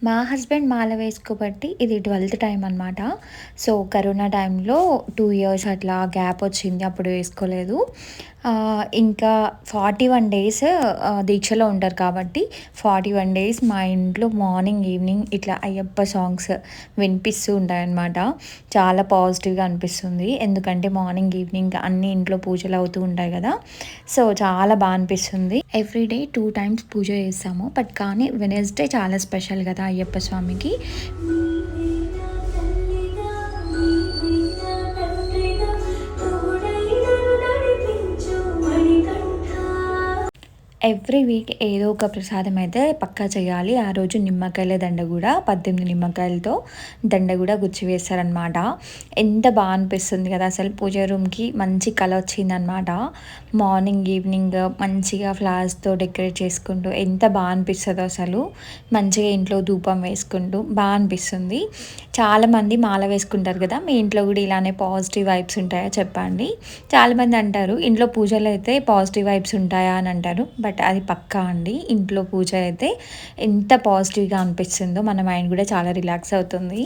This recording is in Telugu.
మా హస్బెండ్ మాల వేసుకోబట్టి ఇది 12th టైం అనమాట. సో, కరోనా టైంలో 2 ఇయర్స్ అట్లా గ్యాప్ వచ్చింది. అప్పుడు వేసుకోలేదు. ఇంకా 41 డేస్ దీక్షలో ఉంటారు కాబట్టి 41 డేస్ మా ఇంట్లో మార్నింగ్, ఈవినింగ్ ఇట్లా అయ్యప్ప సాంగ్స్ వినిపిస్తూ ఉంటాయన్నమాట. చాలా పాజిటివ్‌గా అనిపిస్తుంది. ఎందుకంటే మార్నింగ్, ఈవినింగ్ అన్ని ఇంట్లో పూజలు అవుతూ ఉంటాయి కదా! సో, చాలా అనిపిస్తుంది. ఎవ్రీడే 2 టైమ్స్ పూజ చేస్తాము. బట్ కానీ వెడ్నెస్డే చాలా స్పెషల్ కదా అయ్యప్ప స్వామికి. ఎవ్రీ వీక్ ఏదో ఒక ప్రసాదం అయితే పక్కా చేయాలి. ఆ రోజు నిమ్మకాయల దండ కూడా 18 నిమ్మకాయలతో దండ కూడా గుచ్చి వేస్తారనమాట. ఎంత అనిపిస్తుంది కదా! అసలు పూజ రూమ్‌కి మంచి కల వచ్చిందనమాట. మార్నింగ్, ఈవినింగ్ మంచిగా ఫ్లవర్స్‌తో డెకరేట్ చేసుకుంటూ ఎంత అనిపిస్తదో అసలు. మంచిగా ఇంట్లో ధూపం వేసుకుంటూ అనిపిస్తుంది. చాలామంది మాల వేసుకుంటారు కదా! మీ ఇంట్లో కూడా ఇలానే పాజిటివ్ వైబ్స్ ఉంటాయా చెప్పండి. చాలామంది అంటారు ఇంట్లో పూజలు అయితే పాజిటివ్ వైబ్స్ ఉంటాయా అని అంటారు. బట్ అది పక్కా అండి. ఇంట్లో పూజ అయితే ఎంత పాజిటివ్‌గా అనిపిస్తుందో మన మైండ్ కూడా చాలా రిలాక్స్ అవుతుంది.